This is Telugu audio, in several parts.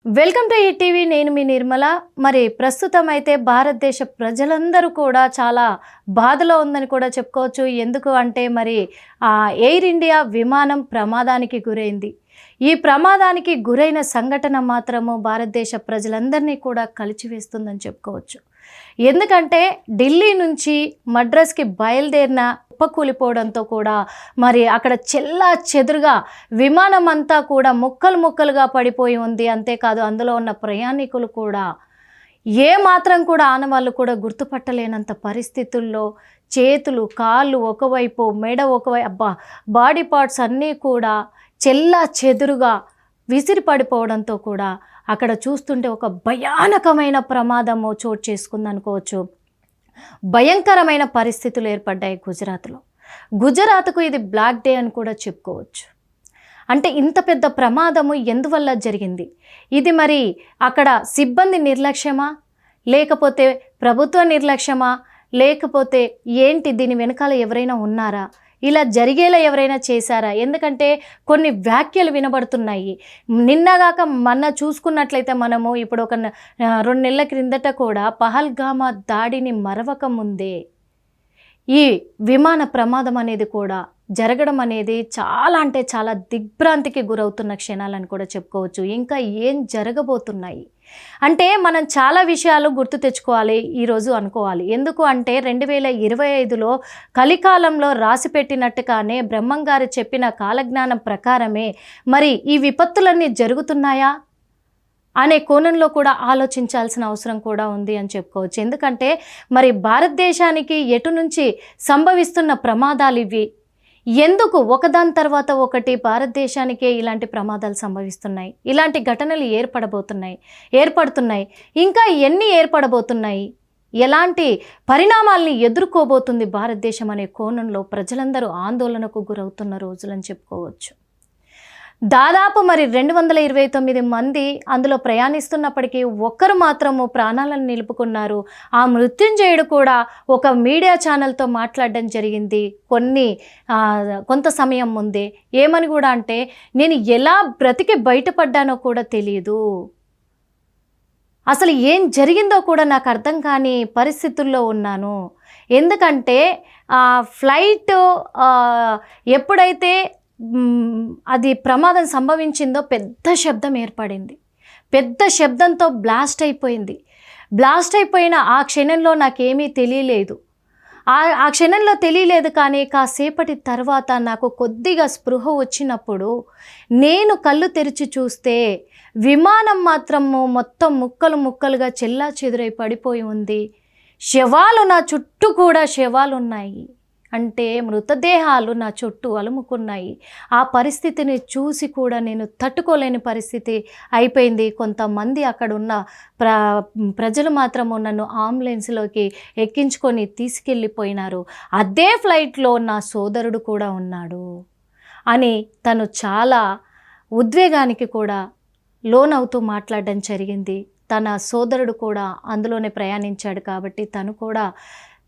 Welcome to ETV. నేను మీ నిర్మల. మరి ప్రస్తుతం అయితే భారతదేశ ప్రజలందరూ కూడా చాలా బాధలో ఉందని కూడా చెప్పుకోవచ్చు. ఎందుకు అంటే మరి ఎయిర్ ఇండియా విమానం ప్రమాదానికి గురైంది. ఈ ప్రమాదానికి గురైన సంఘటన మాత్రము భారతదేశ ప్రజలందరినీ కూడా కలిచివేస్తుందని చెప్పుకోవచ్చు. ఎందుకంటే ఢిల్లీ నుంచి మద్రాస్కి బయలుదేరిన కుప్పకూలిపోవడంతో కూడా మరి అక్కడ చెల్లా చెదురుగా విమానం అంతా కూడా ముక్కలు ముక్కలుగా పడిపోయి ఉంది. అంతేకాదు అందులో ఉన్న ప్రయాణికులు కూడా ఏ మాత్రం కూడా ఆనవాళ్ళు కూడా గుర్తుపట్టలేనంత పరిస్థితుల్లో చేతులు కాళ్ళు ఒకవైపు మెడ ఒకవైపు బాడీ పార్ట్స్ అన్నీ కూడా చెల్లా చెదురుగా విసిరి పడిపోవడంతో కూడా అక్కడ చూస్తుంటే ఒక భయానకమైన ప్రమాదము చోటు చేసుకుంది అనుకోవచ్చు. భయంకరమైన పరిస్థితులు ఏర్పడ్డాయి గుజరాత్లో. గుజరాత్కు ఇది బ్లాక్ డే అని కూడా చెప్పుకోవచ్చు. అంటే ఇంత పెద్ద ప్రమాదము ఎందువల్ల జరిగింది? ఇది మరి అక్కడ సిబ్బంది నిర్లక్ష్యమా, లేకపోతే ప్రభుత్వ నిర్లక్ష్యమా, లేకపోతే ఏంటి దీని వెనకాల ఎవరైనా ఉన్నారా? ఇలా జరిగేలా ఎవరైనా చేశారా? ఎందుకంటే కొన్ని వ్యాఖ్యలు వినబడుతున్నాయి. నిన్నగాక మొన్న చూసుకున్నట్లయితే మనము ఇప్పుడు ఒక 2 నెలల క్రిందట కూడా పహల్గామా దాడిని మరవక ముందే ఈ విమాన ప్రమాదం అనేది కూడా జరగడం అనేది చాలా అంటే చాలా దిగ్భ్రాంతికి గురవుతున్న క్షణాలని కూడా చెప్పుకోవచ్చు. ఇంకా ఏం జరగబోతున్నాయి అంటే మనం చాలా విషయాలు గుర్తు తెచ్చుకోవాలి ఈరోజు అనుకోవాలి. ఎందుకు అంటే 2025లో కలికాలంలో రాసిపెట్టినట్టుగానే బ్రహ్మంగారు చెప్పిన కాలజ్ఞానం ప్రకారమే మరి ఈ విపత్తులన్నీ జరుగుతున్నాయా అనే కోణంలో కూడా ఆలోచించాల్సిన అవసరం కూడా ఉంది అని చెప్పుకోవచ్చు. ఎందుకంటే మరి భారతదేశానికి ఎటు నుంచి సంభవిస్తున్న ప్రమాదాలు ఇవి, ఎందుకు ఒకదాని తర్వాత ఒకటి భారతదేశానికే ఇలాంటి ప్రమాదాలు సంభవిస్తున్నాయి, ఇలాంటి ఘటనలు ఏర్పడుతున్నాయి, ఇంకా ఎన్ని ఏర్పడబోతున్నాయి, ఎలాంటి పరిణామాల్ని ఎదుర్కోబోతుంది భారతదేశం అనే కోణంలో ప్రజలందరూ ఆందోళనకు గురవుతున్న రోజులని చెప్పుకోవచ్చు. దాదాపు మరి 229 మంది అందులో ప్రయాణిస్తున్నప్పటికీ ఒక్కరు మాత్రము ప్రాణాలను నిలుపుకున్నారు. ఆ మృత్యుంజయుడు కూడా ఒక మీడియా ఛానల్తో మాట్లాడడం జరిగింది కొంత సమయం ముందే. ఏమని కూడా అంటే, నేను ఎలా బ్రతికి బయటపడ్డానో కూడా తెలియదు, అసలు ఏం జరిగిందో కూడా నాకు అర్థం కాని పరిస్థితుల్లో ఉన్నాను. ఎందుకంటే ఫ్లైట్ ఎప్పుడైతే అది ప్రమాదం సంభవించిందో పెద్ద శబ్దం ఏర్పడింది. పెద్ద శబ్దంతో బ్లాస్ట్ అయిపోయిన ఆ క్షణంలో నాకేమీ తెలియలేదు. ఆ క్షణంలో తెలియలేదు. కానీ కాసేపటి తర్వాత నాకు కొద్దిగా స్పృహ వచ్చినప్పుడు నేను కళ్ళు తెరిచి చూస్తే విమానం మాత్రము మొత్తం ముక్కలు ముక్కలుగా చెల్లా చెదురై పడిపోయి ఉంది. శవాలు నా చుట్టూ కూడా శవాలు ఉన్నాయి. అంటే మృతదేహాలు నా చుట్టూ అలుముకున్నాయి. ఆ పరిస్థితిని చూసి కూడా నేను తట్టుకోలేని పరిస్థితి అయిపోయింది. కొంతమంది అక్కడ ఉన్న ప్రజలు మాత్రము నన్ను అంబులెన్స్లోకి ఎక్కించుకొని తీసుకెళ్ళిపోయినారు. అదే ఫ్లైట్లో నా సోదరుడు కూడా ఉన్నాడు అని తను చాలా ఉద్వేగానికి కూడా లోనవుతూ మాట్లాడడం జరిగింది. తన సోదరుడు కూడా అందులోనే ప్రయాణించాడు కాబట్టి తను కూడా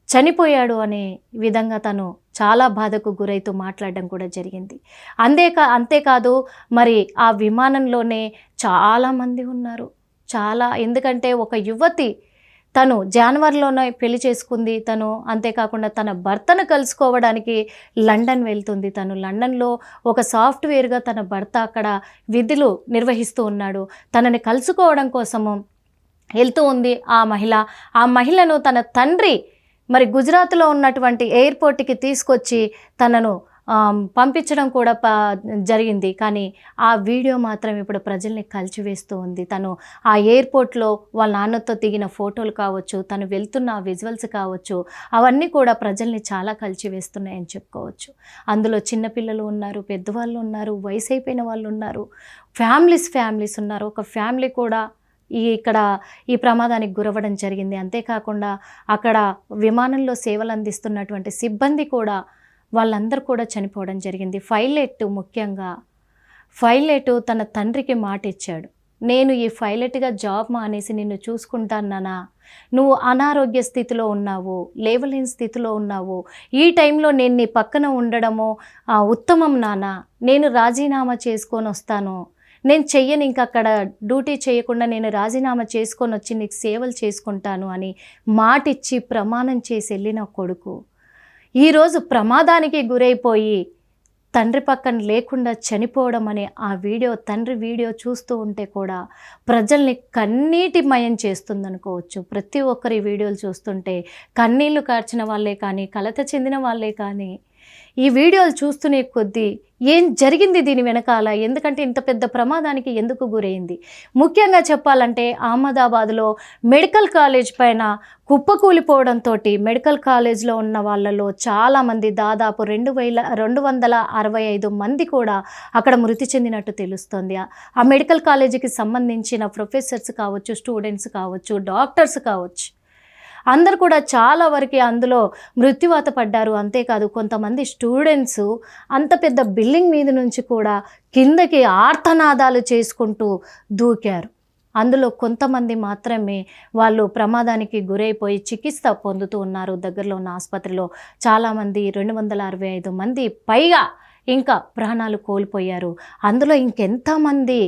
చనిపోయాడు అనే విధంగా తను చాలా బాధకు గురైతూ మాట్లాడడం కూడా జరిగింది. అంతేకాదు మరి ఆ విమానంలోనే చాలామంది ఉన్నారు. ఎందుకంటే ఒక యువతి తను జనవరిలోనే పెళ్లి చేసుకుంది. అంతేకాకుండా తన భర్తను కలుసుకోవడానికి లండన్ వెళ్తుంది. తను లండన్లో ఒక సాఫ్ట్వేర్గా తన భర్త అక్కడ విధులు నిర్వహిస్తూ ఉన్నాడు. తనని కలుసుకోవడం కోసము వెళ్తూ ఉంది ఆ మహిళను తన తండ్రి మరి గుజరాత్లో ఉన్నటువంటి ఎయిర్పోర్ట్కి తీసుకొచ్చి తనను పంపించడం కూడా జరిగింది. కానీ ఆ వీడియో మాత్రం ఇప్పుడు ప్రజల్ని కలిచివేస్తూ ఉంది. తను ఆ ఎయిర్పోర్ట్లో వాళ్ళ నాన్నతో దిగిన ఫోటోలు కావచ్చు, తను వెళ్తున్న ఆ విజువల్స్ కావచ్చు, అవన్నీ కూడా ప్రజల్ని చాలా కలిచివేస్తున్నాయని చెప్పుకోవచ్చు. అందులో చిన్నపిల్లలు ఉన్నారు, పెద్దవాళ్ళు ఉన్నారు, వయసు అయిపోయిన వాళ్ళు ఉన్నారు, ఫ్యామిలీస్ ఉన్నారు. ఒక ఫ్యామిలీ కూడా ఇక్కడ ఈ ప్రమాదానికి గురవ్వడం జరిగింది. అంతేకాకుండా అక్కడ విమానంలో సేవలు అందిస్తున్నటువంటి సిబ్బంది కూడా వాళ్ళందరూ కూడా చనిపోవడం జరిగింది. పైలట్ తన తండ్రికి మాట ఇచ్చాడు, నేను ఈ పైలట్గా జాబ్ మానేసి నిన్ను చూసుకుంటాను నాన్న, నువ్వు అనారోగ్య స్థితిలో ఉన్నావు, లేవలేని స్థితిలో ఉన్నావు, ఈ టైంలో నేను నీ పక్కన ఉండడము ఉత్తమం నాన్న, నేను రాజీనామా చేసుకొని వస్తాను, నేను చెయ్యను, ఇంక అక్కడ డ్యూటీ చేయకుండా నేను రాజీనామా చేసుకొని వచ్చి నీకు సేవలు చేసుకుంటాను అని మాటిచ్చి ప్రమాణం చేసి వెళ్ళిన కొడుకు ఈరోజు ప్రమాదానికి గురైపోయి తండ్రి పక్కన లేకుండా చనిపోవడం అనే ఆ వీడియో, తండ్రి వీడియో చూస్తూ ఉంటే కూడా ప్రజల్ని కన్నీటిమయం చేస్తుందనుకోవచ్చు. ప్రతి ఒక్కరి వీడియోలు చూస్తుంటే కన్నీళ్లు కార్చిన వాళ్ళే కానీ, కలత చెందిన వాళ్ళే కానీ ఈ వీడియోలు చూస్తూనే కొద్దీ ఏం జరిగింది దీని వెనకాల, ఎందుకంటే ఇంత పెద్ద ప్రమాదానికి ఎందుకు గురైంది. ముఖ్యంగా చెప్పాలంటే అహ్మదాబాద్లో మెడికల్ కాలేజ్ పైన కుప్పకూలిపోవడంతో మెడికల్ కాలేజ్లో ఉన్న వాళ్ళలో చాలామంది దాదాపు 265 మంది కూడా అక్కడ మృతి చెందినట్టు తెలుస్తోంది. ఆ మెడికల్ కాలేజీకి సంబంధించిన ప్రొఫెసర్స్ కావచ్చు, స్టూడెంట్స్ కావచ్చు, డాక్టర్స్ కావచ్చు, అందరు కూడా చాలా వరకు అందులో మృత్యువాత పడ్డారు. అంతేకాదు కొంతమంది స్టూడెంట్స్ అంత పెద్ద బిల్డింగ్ మీద నుంచి కూడా కిందకి ఆర్తనాదాలు చేసుకుంటూ దూకారు. అందులో కొంతమంది మాత్రమే వాళ్ళు ప్రమాదానికి గురైపోయి చికిత్స పొందుతూ ఉన్నారు దగ్గరలో ఉన్న ఆసుపత్రిలో. చాలామంది 265 మంది పైగా ఇంకా ప్రాణాలు కోల్పోయారు. అందులో ఇంకెంతమంది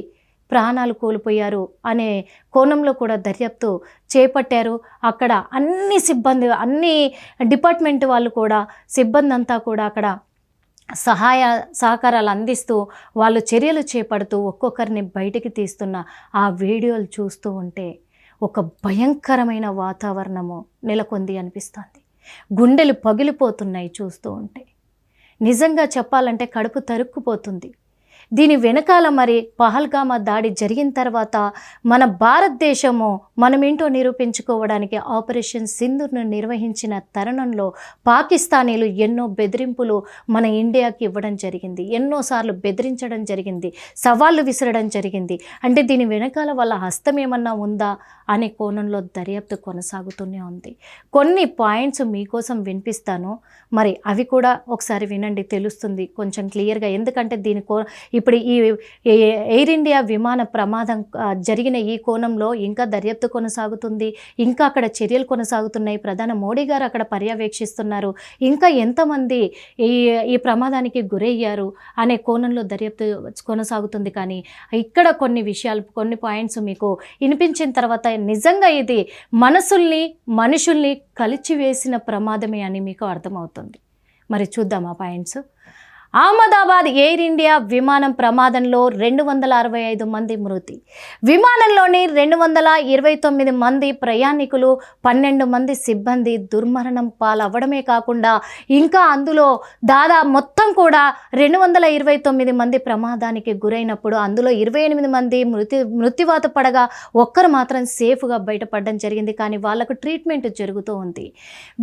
ప్రాణాలు కోల్పోయారు అనే కోణంలో కూడా దర్యాప్తు చేపట్టారు. అక్కడ అన్ని సిబ్బంది, అన్ని డిపార్ట్మెంట్ వాళ్ళు కూడా, సిబ్బంది అంతా కూడా అక్కడ సహాయ సహకారాలు అందిస్తూ వాళ్ళు చర్యలు చేపడుతూ ఒక్కొక్కరిని బయటికి తీస్తున్న ఆ వీడియోలు చూస్తూ ఉంటే ఒక భయంకరమైన వాతావరణము నెలకొంది అనిపిస్తుంది. గుండెలు పగిలిపోతున్నాయి చూస్తూ ఉంటే. నిజంగా చెప్పాలంటే కడుపు తరుక్కుపోతుంది. దీని వెనకాల మరి పహల్గామా దాడి జరిగిన తర్వాత మన భారతదేశము మనమేంటో నిరూపించుకోవడానికి ఆపరేషన్ సింధూర్ను నిర్వహించిన తరుణంలో పాకిస్తానీలు ఎన్నో బెదిరింపులు మన ఇండియాకి ఇవ్వడం జరిగింది. ఎన్నోసార్లు బెదిరించడం జరిగింది, సవాళ్ళు విసరడం జరిగింది. అంటే దీని వెనకాల వాళ్ళ హస్తం ఏమన్నా ఉందా అనే కోణంలో దర్యాప్తు కొనసాగుతూనే ఉంది. కొన్ని పాయింట్స్ మీకోసం వినిపిస్తాను, మరి అవి కూడా ఒకసారి వినండి, తెలుస్తుంది కొంచెం క్లియర్గా. ఎందుకంటే ఇప్పుడు ఈ ఎయిర్ ఇండియా విమాన ప్రమాదం జరిగిన ఈ కోణంలో ఇంకా దర్యాప్తు కొనసాగుతుంది, ఇంకా అక్కడ చర్యలు కొనసాగుతున్నాయి. ప్రధాని మోడీ గారు అక్కడ పర్యవేక్షిస్తున్నారు. ఇంకా ఎంతమంది ఈ ప్రమాదానికి గురయ్యారు అనే కోణంలో దర్యాప్తు కొనసాగుతుంది. కానీ ఇక్కడ కొన్ని విషయాలు, కొన్ని పాయింట్స్ మీకు వినిపించిన తర్వాత నిజంగా ఇది మనుషుల్ని కలిచివేసిన ప్రమాదమే అని మీకు అర్థమవుతుంది. మరి చూద్దాం ఆ పాయింట్స్. అహ్మదాబాద్ ఎయిర్ ఇండియా విమానం ప్రమాదంలో 265 మంది మృతి. విమానంలోని 229 మంది ప్రయాణికులు, 12 మంది సిబ్బంది దుర్మరణం పాలవ్వడమే కాకుండా ఇంకా అందులో మొత్తం కూడా 229 మంది ప్రమాదానికి గురైనప్పుడు అందులో 28 మంది మృత్యువాత పడగా ఒక్కరు మాత్రం సేఫ్గా బయటపడడం జరిగింది. కానీ వాళ్లకు ట్రీట్మెంట్ జరుగుతూ ఉంది.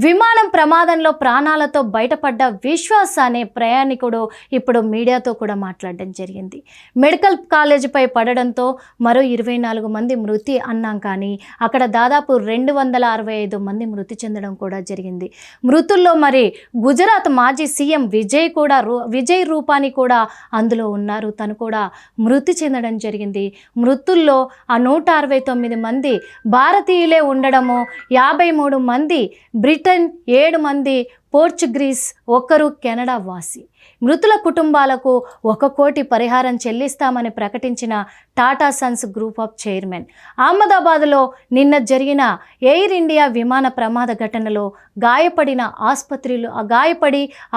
విమానం ప్రమాదంలో ప్రాణాలతో బయటపడ్డ విశ్వాస్ అనే ప్రయాణికుడు ఇప్పుడు మీడియాతో కూడా మాట్లాడడం జరిగింది. మెడికల్ కాలేజీపై పడడంతో మరో 24 మంది మృతి అన్నాం, కానీ అక్కడ దాదాపు 265 మంది మృతి చెందడం కూడా జరిగింది. మృతుల్లో మరి గుజరాత్ మాజీ సీఎం విజయ్ రూపానీ కూడా అందులో ఉన్నారు. తను కూడా మృతి చెందడం జరిగింది. మృతుల్లో ఆ 169 మంది భారతీయులే ఉండడము, 53 మంది బ్రిటన్, 7 మంది పోర్చుగీస్, 1 కెనడా వాసి. మృతుల కుటుంబాలకు 1 కోటి పరిహారం చెల్లిస్తామని ప్రకటించిన Tata Sons group of chairman. అహ్మదాబాద్లో నిన్న జరిగిన ఎయిర్ ఇండియా విమాన ప్రమాద ఘటనలో గాయపడి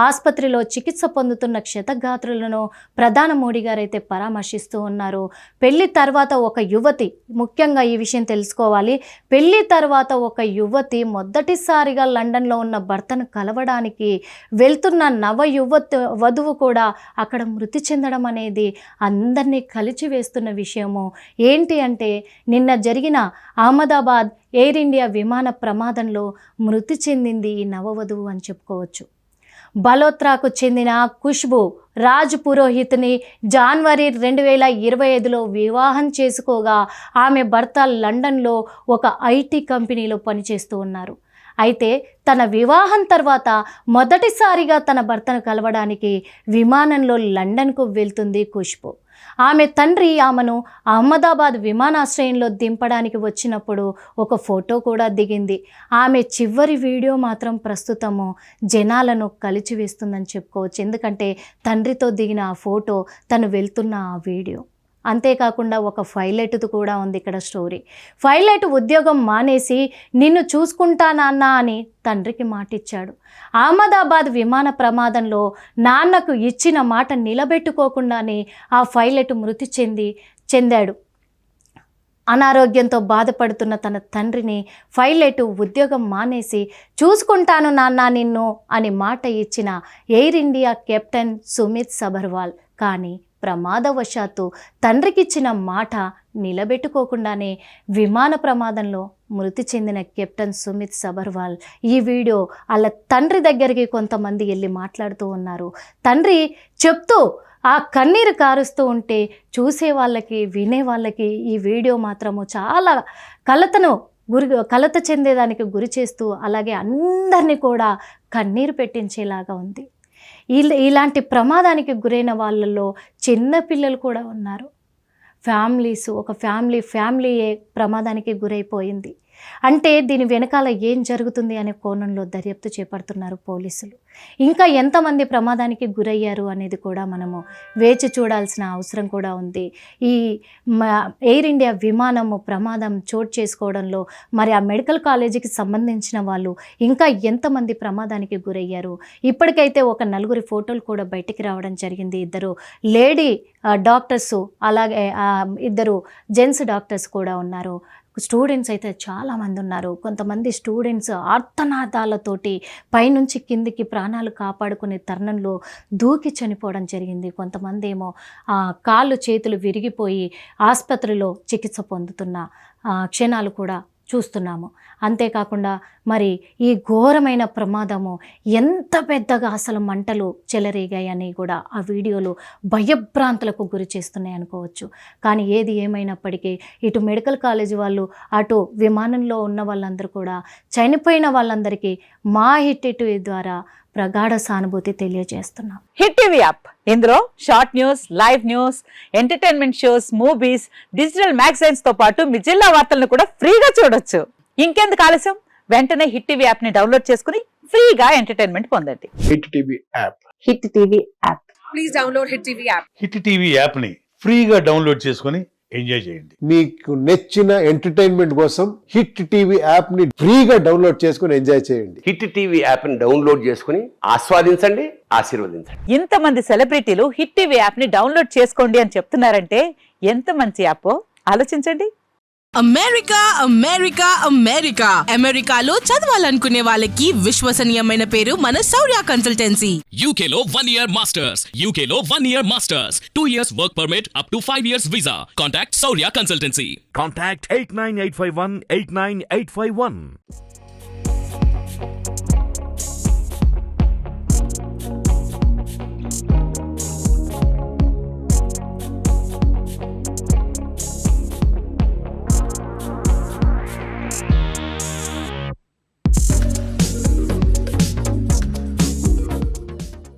ఆసుపత్రిలో చికిత్స పొందుతున్న క్షతగాత్రులను ప్రధాని మోడీ గారైతే పరామర్శిస్తూ ఉన్నారు. పెళ్లి తర్వాత ఒక యువతి, ముఖ్యంగా ఈ విషయం తెలుసుకోవాలి, పెళ్లి తర్వాత ఒక యువతి మొదటిసారిగా లండన్లో ఉన్న భర్తను కలవడానికి వెళ్తున్న వధువు కూడా అక్కడ మృతి చెందడం అనేది అందరినీ కలిచివేస్తున్న విషయము. ఏంటి అంటే నిన్న జరిగిన అహ్మదాబాద్ ఎయిర్ ఇండియా విమాన ప్రమాదంలో మృతి చెందింది ఈ నవవధువు అని చెప్పుకోవచ్చు. బలోత్రాకు చెందిన ఖుష్బూ రాజ్ పురోహిత్ని జనవరి 2025లో వివాహం చేసుకోగా ఆమె భర్త లండన్లో ఒక ఐటీ కంపెనీలో పనిచేస్తూ ఉన్నారు. అయితే తన వివాహం తర్వాత మొదటిసారిగా తన భర్తను కలవడానికి విమానంలో లండన్కు వెళ్తుంది ఖుష్బూ. ఆమె తండ్రి ఆమెను అహ్మదాబాద్ విమానాశ్రయంలో దింపడానికి వచ్చినప్పుడు ఒక ఫోటో కూడా దిగింది. ఆమె చివరి వీడియో మాత్రం ప్రస్తుతము జనాలను కలిచివేస్తుందని చెప్పుకోవచ్చు. ఎందుకంటే తండ్రితో దిగిన ఆ ఫోటో, తను వెళ్తున్న ఆ వీడియో. అంతేకాకుండా ఒక పైలట్ది కూడా ఉంది ఇక్కడ స్టోరీ. పైలట్ ఉద్యోగం మానేసి నిన్ను చూసుకుంటా నాన్న అని తండ్రికి మాటిచ్చాడు. అహ్మదాబాద్ విమాన ప్రమాదంలో నాన్నకు ఇచ్చిన మాట నిలబెట్టుకోకుండానే ఆ పైలట్ మృతి చెందాడు. అనారోగ్యంతో బాధపడుతున్న తన తండ్రిని పైలట్ ఉద్యోగం మానేసి చూసుకుంటాను నాన్న నిన్ను అని మాట ఇచ్చిన air India captain Sumit Sabharwal కానీ ప్రమాదవశాత్తు తండ్రికిచ్చిన మాట నిలబెట్టుకోకుండానే విమాన ప్రమాదంలో మృతి చెందిన కెప్టెన్ సుమిత్ సబర్వాల్ ఈ వీడియో వాళ్ళ తండ్రి దగ్గరికి కొంతమంది వెళ్ళి మాట్లాడుతూ ఉన్నారు. తండ్రి చెప్తూ ఆ కన్నీరు కారుస్తూ ఉంటే చూసే వాళ్ళకి వినే వాళ్ళకి ఈ వీడియో మాత్రము చాలా కలత చెందేదానికి గురి చేస్తూ అలాగే అందరినీ కూడా కన్నీరు పెట్టించేలాగా ఉంది. ఇలాంటి ప్రమాదానికి గురైన వాళ్ళల్లో చిన్నపిల్లలు కూడా ఉన్నారు. ఒక ఫ్యామిలీయే ప్రమాదానికి గురైపోయింది. అంటే దీని వెనకాల ఏం జరుగుతుంది అనే కోణంలో దర్యాప్తు చేపడుతున్నారు పోలీసులు. ఇంకా ఎంతమంది ప్రమాదానికి గురయ్యారు అనేది కూడా మనము వేచి చూడాల్సిన అవసరం కూడా ఉంది. ఈ ఎయిర్ ఇండియా విమానము ప్రమాదం చోటు చేసుకోవడంలో మరి ఆ మెడికల్ కాలేజీకి సంబంధించిన వాళ్ళు ఇంకా ఎంతమంది ప్రమాదానికి గురయ్యారు. ఇప్పటికైతే ఒక 4 ఫోటోలు కూడా బయటికి రావడం జరిగింది. 2 లేడీ డాక్టర్సు అలాగే 2 జెంట్స్ డాక్టర్స్ కూడా ఉన్నారు. స్టూడెంట్స్ అయితే చాలామంది ఉన్నారు. కొంతమంది స్టూడెంట్స్ ఆర్తనాదాలతోటి పైనుంచి కిందికి ప్రాణాలు కాపాడుకునే తరుణంలో దూకి చనిపోవడం జరిగింది. కొంతమంది ఏమో కాళ్ళు చేతులు విరిగిపోయి ఆసుపత్రిలో చికిత్స పొందుతున్న క్షణాలు కూడా చూస్తున్నాము. అంతేకాకుండా మరి ఈ ఘోరమైన ప్రమాదము ఎంత పెద్దగా అసలు మంటలు చెలరేగాయని కూడా ఆ వీడియోలు భయభ్రాంతులకు గురి చేస్తున్నాయి అనుకోవచ్చు. కానీ ఏది ఏమైనప్పటికీ ఇటు మెడికల్ కాలేజీ వాళ్ళు అటు విమానంలో ఉన్న వాళ్ళందరూ కూడా చనిపోయిన వాళ్ళందరికీ మా హిట్ టీవీ ద్వారా ప్రగాఢ సానుభూతి తెలియజేస్తున్నాం. హిట్ టీవీ యాప్ ఇందులో short news, live news, entertainment shows, movies, digital magazines తో పాటు మీ జిల్లా వార్తలను కూడా ఫ్రీగా చూడొచ్చు. ఇంకెందుకు ఆలస్యం, వెంటనే హిట్ టీవీ యాప్ ని డౌన్లోడ్ చేసుకుని ఫ్రీగా ఎంటర్టైన్మెంట్ పొందండి. Hit TV app. Hit TV app. Please download hit TV app. Hit TV app ని ఫ్రీగా డౌన్లోడ్ చేసుకుని ఎంజాయ్ చేయండి. మీకు నచ్చిన ఎంటర్టైన్మెంట్ కోసం హిట్ టీవీ యాప్ ని ఫ్రీగా డౌన్లోడ్ చేసుకుని ఎంజాయ్ చేయండి. హిట్ టీవీ యాప్ ని డౌన్లోడ్ చేసుకుని ఆస్వాదించండి, ఆశీర్వదించండి. ఇంతమంది సెలబ్రిటీలు హిట్ టీవీ యాప్ ని డౌన్లోడ్ చేసుకోండి అని చెప్తున్నారంటే ఎంత మంచి యాప్ ఆలోచించండి. అమెరికా అమెరికా అమెరికా అమెరికాలో చదవాలనుకునే వాళ్ళకి విశ్వసనీయమైన పేరు మన శౌర్య కన్సల్టెన్సీ. UK లో 1 year masters. UK లో 1 year masters. 2 years work permit up to 5 years visa. Contact Saurya Consultancy. Contact 89851 89851.